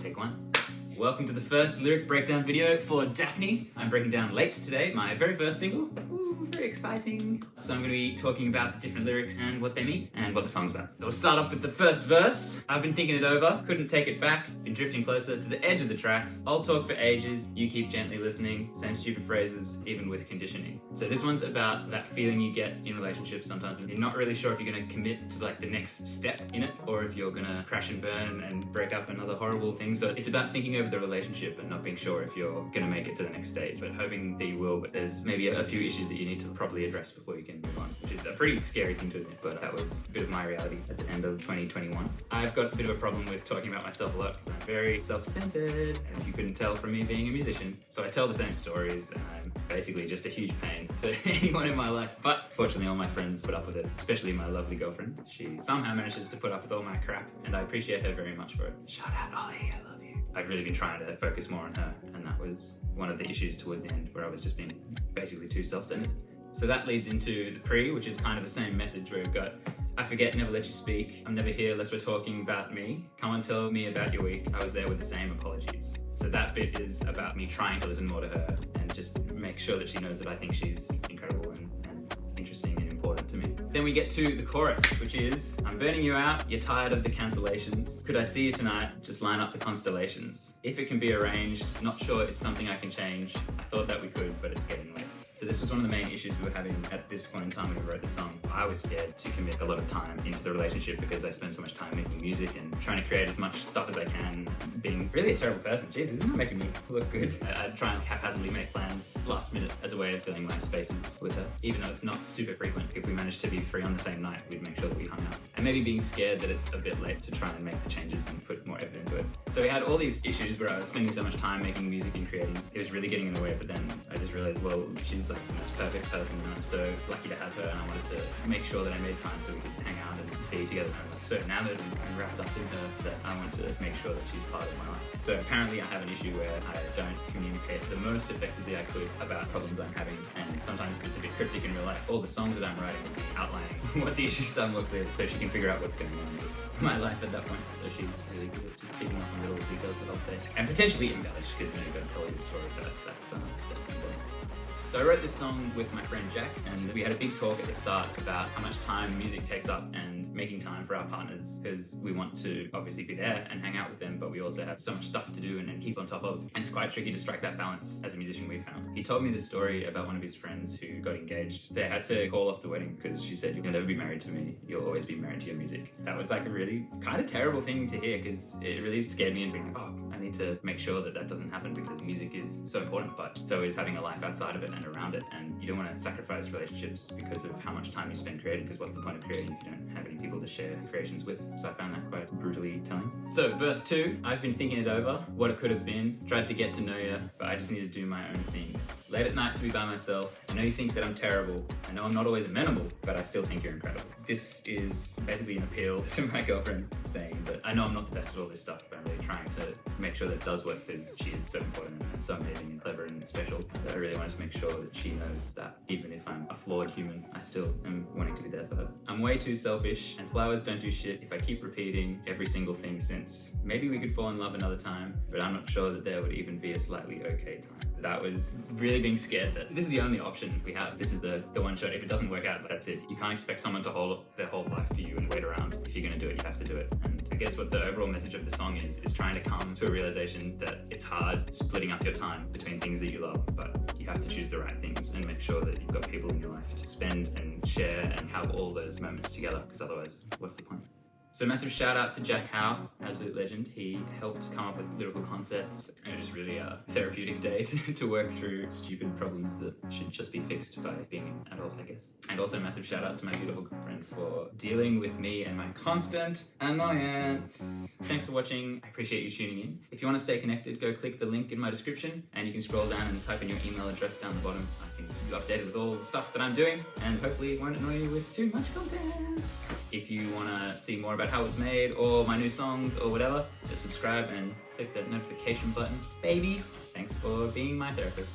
Take one. Welcome to the first lyric breakdown video for Daphne. I'm breaking down Late today, my very first single. Ooh, very exciting. So I'm going to be talking about the different lyrics and what they mean and what the song's about. So we'll start off with the first verse. I've been thinking it over, couldn't take it back, been drifting closer to the edge of the tracks. I'll talk for ages, you keep gently listening. Same stupid phrases, even with conditioning. So this one's about that feeling you get in relationships sometimes when you're not really sure if you're going to commit to like the next step in it, or if you're going to crash and burn and break up and other horrible things. So it's about thinking over the relationship and not being sure if you're going to make it to the next stage, but hoping that you will. But there's maybe a few issues that you need to properly address before you can move on, which is a pretty scary thing to admit, but that was a bit of my reality at the end of 2021. I've got a bit of a problem with talking about myself a lot because I'm very self-centered, and if you couldn't tell from me being a musician. So I tell the same stories and I'm basically just a huge pain to anyone in my life, but fortunately all my friends put up with it, especially my lovely girlfriend. She somehow manages to put up with all my crap and I appreciate her very much for it. Shout out Ollie, I love you. I've really been trying to focus more on her, and that was one of the issues towards the end where I was just being basically too self-centered. So that leads into the pre, which is kind of the same message where we've got, I forget, never let you speak. I'm never here unless we're talking about me. Come and tell me about your week. I was there with the same apologies. So that bit is about me trying to listen more to her and just make sure that she knows that I think she's incredible and interesting and important to me. Then we get to the chorus, which is, I'm burning you out, you're tired of the cancellations. Could I see you tonight? Just line up the constellations. If it can be arranged, not sure it's something I can change. I thought that we could, but it's getting late. So this was one of the main issues we were having at this point in time when we wrote the song. I was scared to commit a lot of time into the relationship because I spent so much time making music and trying to create as much stuff as I can, being really a terrible person. Jeez, isn't that making me look good? I'd try and haphazardly make plans last minute as a way of filling my spaces with her. Even though it's not super frequent, if we managed to be free on the same night, we'd make sure that we hung out. And maybe being scared that it's a bit late to try and make the changes and put more effort into it. So we had all these issues where I was spending so much time making music and creating. It was really getting in the way, but then I just realized, well, she's like the most perfect person and I'm so lucky to have her, and I wanted to make sure that I made time so we could hang out and be together. So now that I'm wrapped up in her, that I want to make sure that she's part of my life. So apparently I have an issue where I don't communicate the most effectively I could about problems I'm having, and sometimes if it's a bit cryptic in real life, all the songs that I'm writing will be outlining what the issues are more clearly so she can figure out what's going on with my life at that point. So she's really good at just picking up on little details that I'll say and potentially embellish, because you've got to tell you the story first. That's pretty important. So I wrote this song with my friend Jack, and we had a big talk at the start about how much time music takes up and making time for our partners, because we want to obviously be there and hang out with them, but we also have so much stuff to do and keep on top of, and it's quite tricky to strike that balance as a musician, we found. He told me the story about one of his friends who got engaged. They had to call off the wedding because she said, you'll never be married to me, you'll always be married to your music. That was like a really kind of terrible thing to hear, because it really scared me into being like, oh, I need to make sure that that doesn't happen because music is so important, but so is having a life outside of it and around it, and you don't want to sacrifice relationships because of how much time you spend creating, because what's the point of creating if you don't have any people to share creations with? So I found that quite brutally telling. So verse 2, I've been thinking it over, what it could have been, tried to get to know you, but I just need to do my own things. Late at night to be by myself, I know you think that I'm terrible, I know I'm not always amenable, but I still think you're incredible. This is basically an appeal to my girlfriend, saying that I know I'm not the best at all this stuff, but I'm really trying to make sure that it does work because she is so important and so amazing and clever and special that I really wanted to make sure that she knows that even if I'm a flawed human, I still am wanting to be there for her. I'm way too selfish, and flowers don't do shit if I keep repeating every single thing since maybe we could fall in love another time, but I'm not sure that there would even be a slightly okay time. That was really being scared that this is the only option we have. This is the one shot. If it doesn't work out, that's it. You can't expect someone to hold their whole life for you and wait around. If you're going to do it, you have to do it. And I guess what the overall message of the song is trying to come to a realization that it's hard splitting up your time between things that you love, but you have to choose the right things and make sure that you've got people in your life to spend and share and have all those moments together, because otherwise, what's the point? So massive shout out to Jack Howe, absolute legend. He helped come up with lyrical concepts, and it was just really a therapeutic day to work through stupid problems that should just be fixed by being an adult, I guess. And also massive shout out to my beautiful girlfriend for dealing with me and my constant annoyance. Thanks for watching. I appreciate you tuning in. If you want to stay connected, go click the link in my description, and you can scroll down and type in your email address down the bottom. I can keep you updated with all the stuff that I'm doing, and hopefully it won't annoy you with too much content. If you want to see more about how it was made or my new songs or whatever, just subscribe and click that notification button, baby. Thanks for being my therapist.